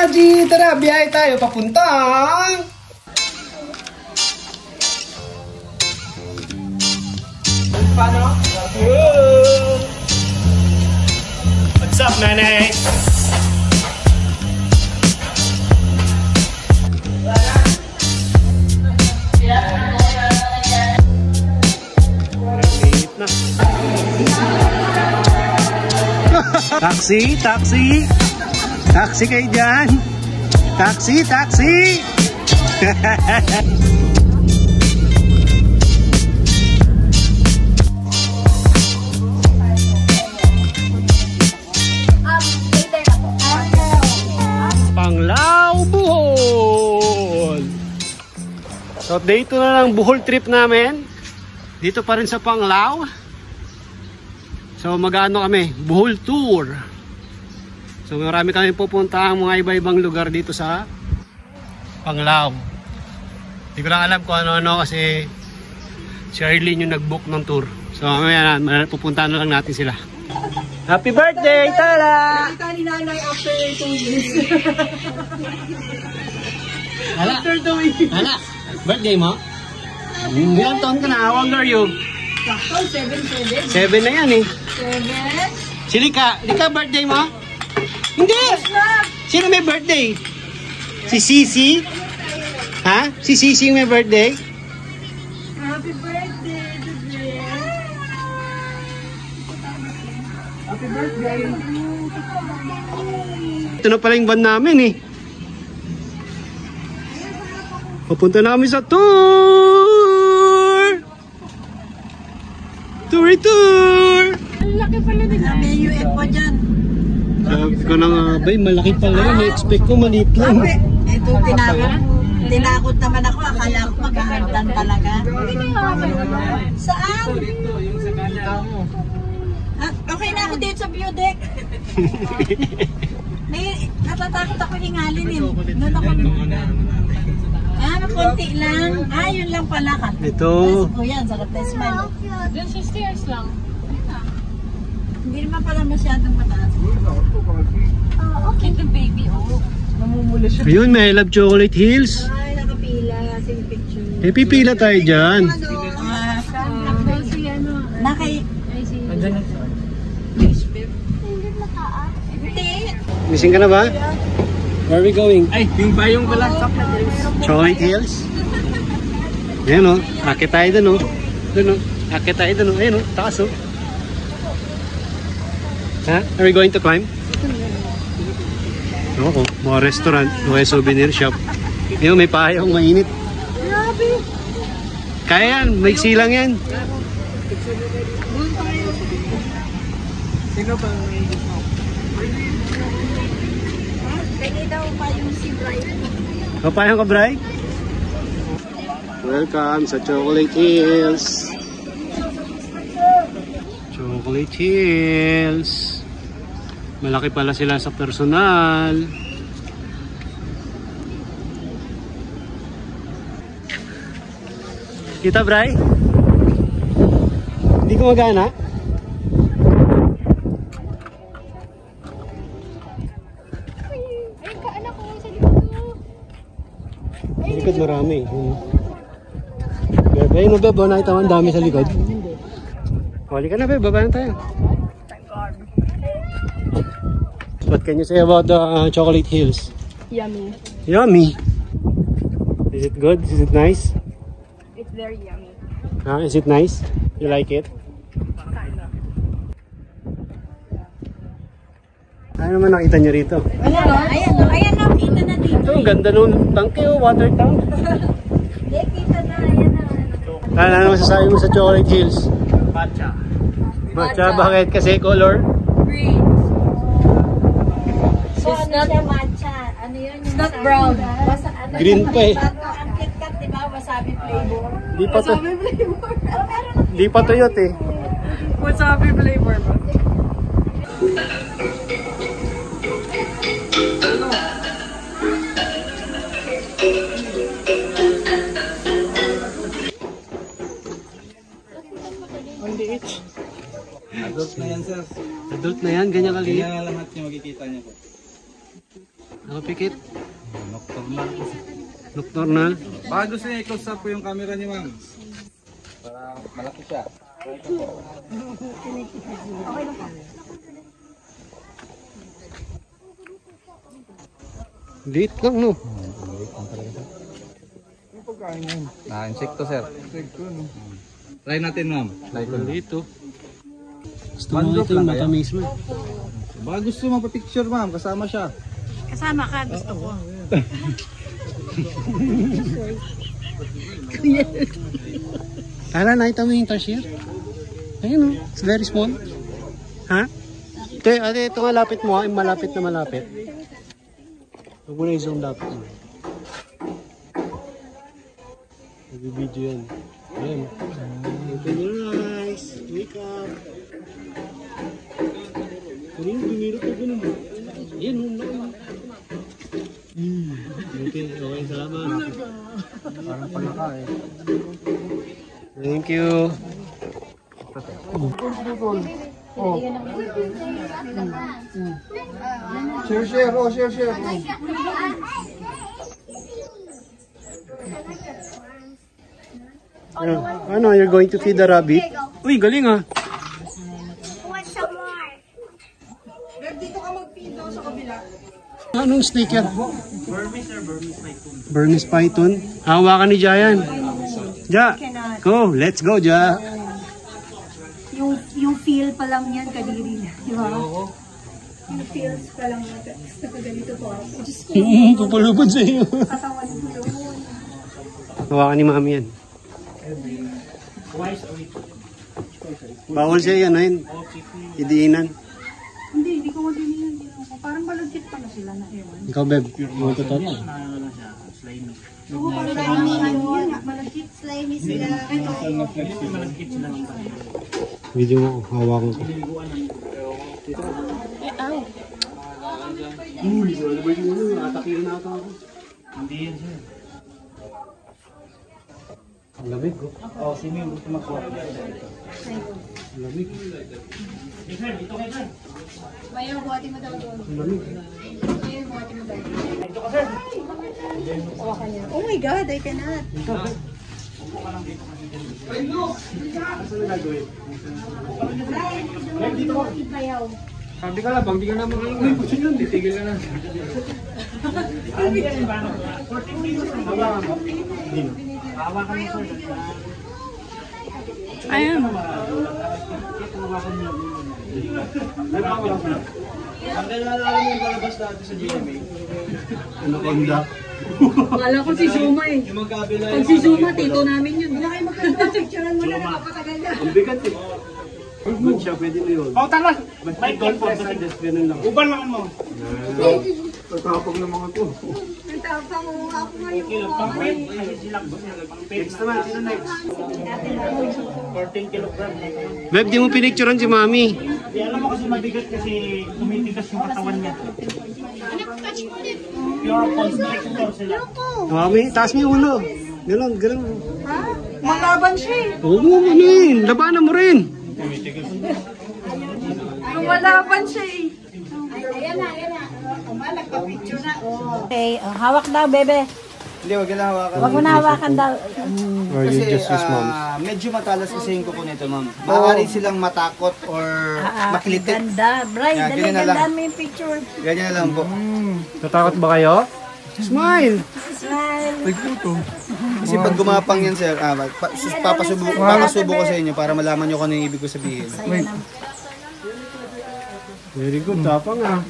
Haji! Tara, biyahe tayo papuntang... Paano? What's up, nanay? Taxi, taxi. Taxi kayo dyan. Taxi, taxi. Panglao, Bohol. So day 2 na lang Bohol trip namin. Dito pa rin sa Panglao. So mag-ano kami, Bohol tour. So marami kami pupuntahan mga iba-ibang lugar dito sa Panglao. Hindi ko lang alam kung ano-ano kasi si Arlene yung nag-book ng tour. So mamaya na, pupuntahan na lang natin sila. Happy birthday, Tala! Nakita ni nanay after 2 years. Hala, After 2 years. hala, birthday mo? Ilang taon ka na? How old are you? Sakto, 7. 7 na yan eh. 7? Si Lika, Lika birthday mo? Hindi! Sino may birthday? Si Sisi? Ha? Si Sisi may birthday? Happy birthday, Dudley. Happy birthday. Ito na pala yung van namin eh. Papunta namin sa tour! Tour! Ang laki pala din. May UFO dyan. Sabi ko na nga, bay, malaki pala yun. Na-expect ko, maliit lang. Ito, tinakot naman ako. Akala ko maghahantan talaga. Saan? Okay na ako dito sa view deck. Natatakot ako hingalin eh. Noon ako. Konti lang. Yun lang pala ka. Ito. Yan, sarap na smile. Dun sa stairs lang. Hindi naman pala masyadong mataas. Okay, the baby, oh. Namumula siya. Ayun, may I love Chocolate Hills. Ay, nakapila. Same picture. Eh, pipila tayo dyan. Nakay... Missing ka na ba? Where are we going? Ay, yung bayong pala. Chocolate Hills. Ayan o, akit tayo dun o. Dun o, akit tayo dun o. Ayan o, taas o. Ha? Are we going to climb? Oo, mga restaurant, mga souvenir shop. Ayan, may pahayang mainit. Grabe! Kaya yan, maiksi lang yan. Sino ba may Kaya daw pa yung si Brian. Papayang ka, Bray? Welcome sa Chocolate Hills. Chocolate Hills. Malaki pala sila sa personal. Kita, Bray? Hindi ko magana. Ay, kaanak ko sa likod. Sa likod marami. Bebe, no bebe, nakita mo ang dami sa likod. Huli ka na bebe, baba na tayo. What can you say about the Chocolate Hills? Yummy. Yummy! Is it good? Is it nice? It's very yummy. Is it nice? You like it? Ano naman nakita nyo rito? Wala na. Ayan o. Ayan o. Kita na dito. Ito, ang ganda nung tangke o, water tank. Hindi, kita na. Ayan na. Ano masasabi mo sa Chocolate Hills? matcha? Matcha, bakit? Kasi color? Green. So, it's not matcha. Ano yun? It's not brown. Basta, ano, Green pa eh. Ang KitKat, di ba? Wasabi flavor. Di pa to. Wasabi flavor. Di pa tuyot eh. Wasabi flavor ba? On the edge. Adult na yan, sir. Adult na yan, ganyan kaliit. Kaya lahat yung makikita niyo po. Nakapikit. Nocturnal. Nocturnal. Baka gusto niya i-close up po yung camera niya, ma'am. Para malaki siya. Liit lang, no? Insekto, sir. Try natin, ma'am. Try ko. Dito. Gusto One mo drop ito, lang kaya? matamis mo. Baka gusto mo pa-picture, ma'am. Kasama siya. Kasama ka, gusto ko. Tara, nakita mo yung tarsier? Ayun, oh. It's very small. Ha? Ito nga lapit mo, yung malapit na malapit. Huwag mo na i-zoom lapit mo. Nag-video yan. Ayan. Open your eyes. Wake up. Kanina, binirot ko ganun. Ayan, home. Okay, salamat. Parang palaka eh. Thank you. Share. Oh, share. Ano, you're going to feed the rabbit? Uy, galing ah. Anong snake yan? Burmese python. Hawakan ni Jayan. Ja, go. Let's go, Ja. Yung feel pa lang yan, kadiri na. Di ba? Yung feels pa lang ganito po. Just Pupulupod sa iyo. katawan ko yun. Hawakan ni Mami yan. Bawal siya yan, ayun. Idiinan. Hindi ko madinihan din ako. Parang malagkit pa na sila na ewan. Ikaw, Beb, mo to touch? Oo, malagkit. Slimy sila. Video mo, hawakan ko. Uy, ano ba yung atakirin na ako? Hindi yan siya. Ang lamig ko. Oh, sino yung gusto magkuha? Ang lamig. Dito kayo, sir. Mayo, buhatin mo daw doon. Ang lamig. Mayo, buhatin mo daw. Dito ka, sir. Oh my God, I cannot. Sabi ka lang, di ka na mag-ingay. Kasi yun, titigil ka na. Hawakan mo, sir. Ayun. Ang kailangan mo yung palabas natin sa GMA. Anaconda. Wala ko si Zuma eh. Yung magkabila Pag si Zuma, tito namin yun. Hindi na kayo magkakapicturean mo na napakatagal na. Ang bigat eh. Good siya, pwede na yun. Oh, tama! May gold for just ganun lang. Uban lang mo. Tatapag ng mga to. Ang tapang mo ako ngayon. Pang-pin. Ay, silang ba? Pang-pin. Next naman, sino next? 14 kilogram. Beb, di mo pinicturean si Mami. Di alam mo kasi mabigat kasi tumitigas yung katawan niya. Pure constrictor sila. Mami, taas mo yung ulo. Ganon. Ha? Malaban siya eh. Huwag mo, ano yun? Labanan mo rin. Lumalaban siya eh. Ayan na. Okay, hawak daw, bebe. Hindi, wag lang hawakan. Huwag mo na hawakan daw. Or you Kasi just use Mom's? medyo matalas kasi yung kuko nito, ma'am. Maaari silang matakot or makilitit. Ganda. Bray, Yeah, dali, ganyan na lang. gandaan mo yung picture. Ganyan na lang po. Natakot ba kayo? Smile! Smile. Kasi pag gumapang yan, sir, papasubo ko sa inyo para malaman nyo kung ano yung ibig ko sabihin. Very good, tapang ah.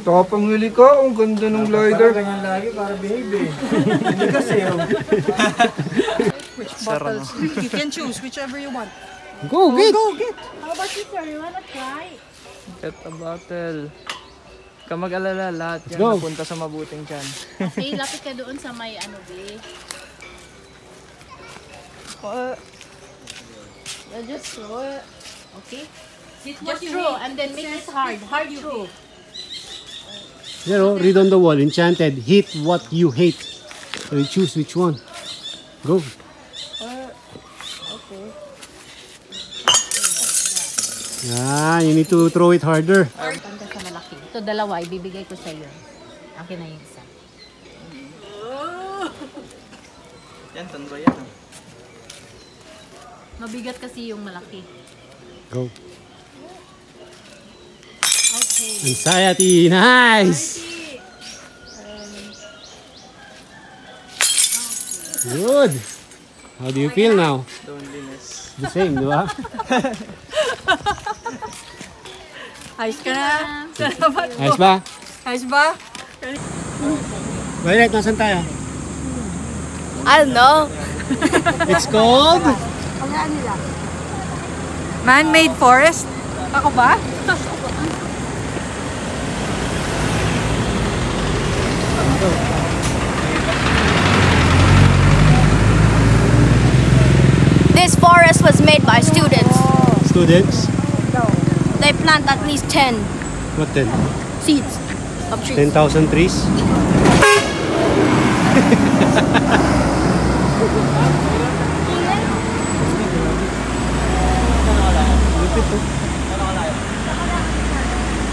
Tapang huli ka, ang ganda ng glider. Ganyan lagi para behave eh. Hindi kasi You can choose whichever you want. Go, get! How about you, sir? You wanna try? Get a bottle. Ka mag-alala, lahat yan Go. napunta sa mabuting tiyan. Okay, lapit ka doon sa may ano, be. Just throw it. Okay? Just throw and then make it hard. Hard throw. You know, read on the wall, enchanted, hit what you hate. So you choose which one. Go. Okay. Ah, you need to throw it harder. Punta sa malaki. Ito So, dalawa, ibibigay ko sa iyo. Akin na yung isa. Yan, tanro yan. Mabigat kasi yung malaki. Go. Okay. Anxiety. Nice. Good. How do you feel now? Loneliness. The same, di ba? Ayos ka na. Ayos ba? Ayos ba? Violet, nasan tayo? I don't know. It's called? Man-made forest? Ako ba? This forest was made by students. Students? They plant at least 10 What then? seeds of trees. 10,000 trees?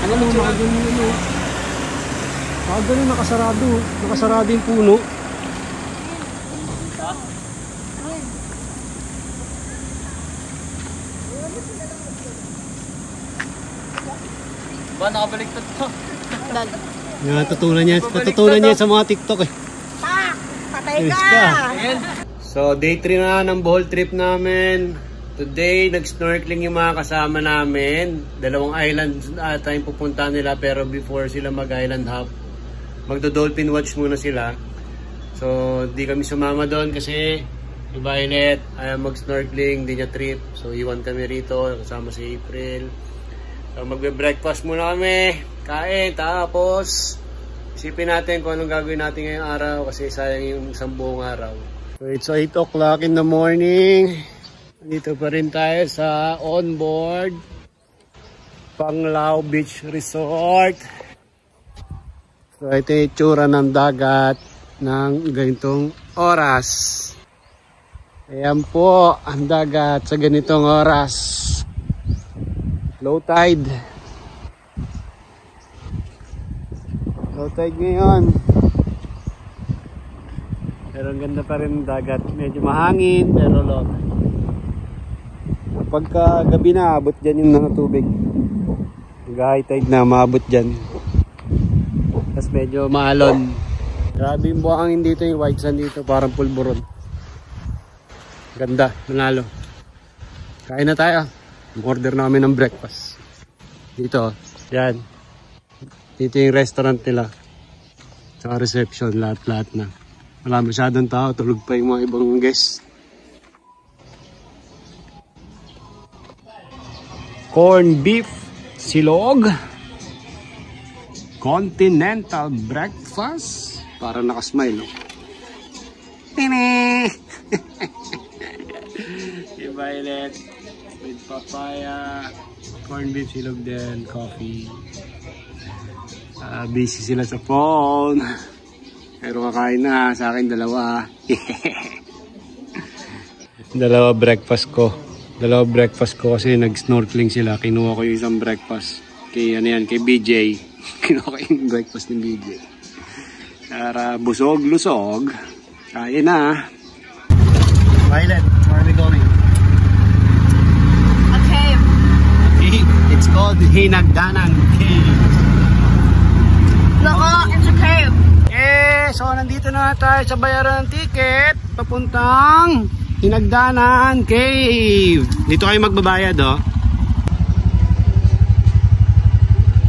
Ano mo, makagaling ano? Makagaling, nakasarado. Nakasarado yung puno. Ba, nakabaliktad to. Natutunan niya sa mga TikTok eh. Patay Yes ka! So, day 3 na ng Bohol trip namin. Today, nag-snorkeling yung mga kasama namin. Dalawang island tayong pupunta nila, pero before sila mag-island hop, magdo-dolphin watch muna sila. So, di kami sumama doon kasi si Violet ayaw mag-snorkeling, di niya trip. So, iwan kami rito, kasama si April. So, magbe-breakfast muna kami, kain, tapos isipin natin kung anong gagawin natin ngayong araw kasi sayang yung isang buong araw. So, it's 8 o'clock in the morning. Dito pa rin tayo sa onboard Panglao Beach Resort. So, ito yung itsura ng dagat ng ganitong oras. Ayan po ang dagat sa ganitong oras. Low tide. Low tide ngayon. Pero ang ganda pa rin ng dagat. Medyo mahangin pero low tide. Pagka gabi na, abot dyan yung mga tubig. High tide na, maabot dyan. Tapos medyo maalon. Grabe yung buhangin dito, yung white sand dito, parang pulburon. Ganda, nanalo. Kain na tayo. Order namin ng breakfast. Dito, yan. Dito yung restaurant nila. Sa reception, lahat-lahat na. Wala masyadong tao, tulog pa yung mga ibang guests. Corn beef silog. Continental breakfast. Para nakasmile, no? Tini! Violet with papaya. Corn beef silog din. Coffee. Busy sila sa phone. Pero kakain na. Sa akin dalawa. Dalawa breakfast ko. Dalawa breakfast ko kasi nag-snorkeling sila. Kinuha ko yung isang breakfast. Kay, ano yan, kay BJ. Kinuha ko yung breakfast ni BJ. Para busog-lusog. Kaya na. Violet, where are we going? A cave. It's called Hinagdanan Cave. Look, it's a cave. So nandito na tayo sa bayaran ng ticket. Papuntang Hinagdanan Cave. Dito kayo magbabayad, oh.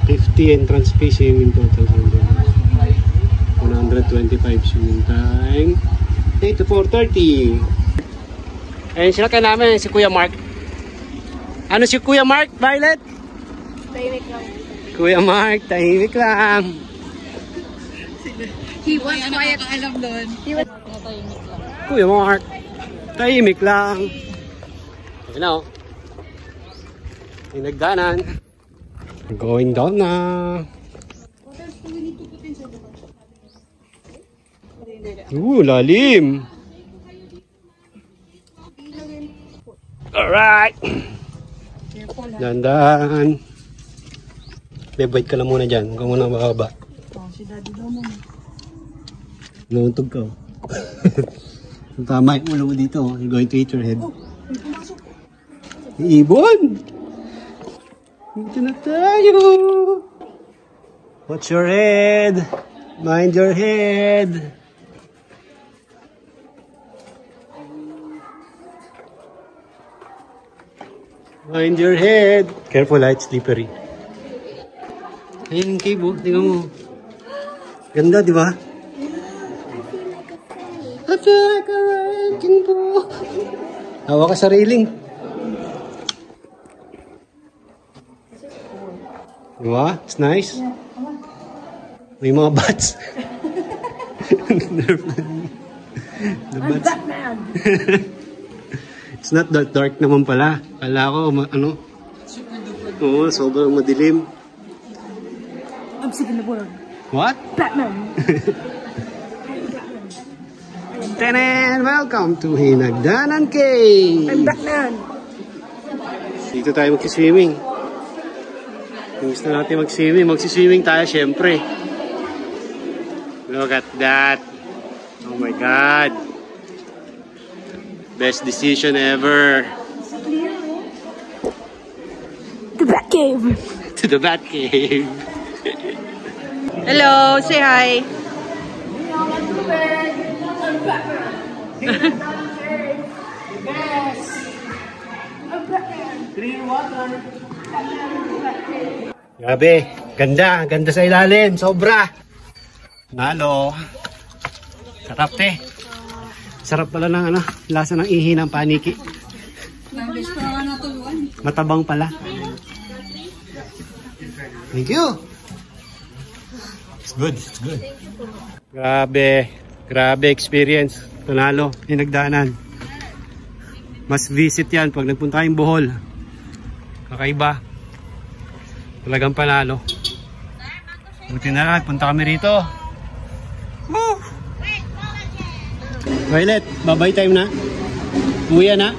50 entrance fee, swimming total 125 swimming time. 8 to 4:30. Ayun sila kayo namin, si Kuya Mark. Ano si Kuya Mark, Violet? Tahimik lang. Kuya Mark, tahimik lang. He was quiet, alam doon. Kuya Mark, tahimik lang. Okay na, oh. Hinagdanan. Going down na. Lalim. Alright. Dandan. Bebait ka lang muna dyan. Huwag ka muna bababa. Nauntog ka. Tama yung ulo mo dito. You're going to hit your head. Ibon! Dito na tayo! Watch your head! Mind your head! Mind your head! Careful, it's slippery. Ayan yung cave, oh. Tingnan mo. Ganda, di ba? I feel like a wrecking ball. Hawa ka sa railing. Di ba? It's nice. May mga bats. The bats. Batman. It's not that dark naman pala. Kala ko, ano? Oo, sobrang madilim. I'm sick in the world. What? Batman. Tenen! Welcome to Hinagdanan Cave! I'm Batman. Dito tayo mag-swimming. Kung gusto natin mag-swimming, mag-swimming tayo syempre. Look at that! Oh my God! Best decision ever! The Batcave. To the Batcave! Hello, say hi. Grabe, ganda, ganda sa ilalim, sobra. Nalo. Sarap te. Sarap pala ng ano, lasa ng ihi ng paniki. Matabang pala. Thank you. It's good, it's good. Grabe, grabe experience. Tunalo, Hinagdanan. Mas visit yan pag nagpunta kayong Bohol. Kakaiba. Talagang panalo. Buti na lang, punta kami rito. Woo! Violet, babay time na. Uwi na.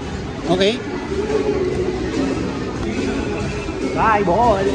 Okay? Bye, Bohol!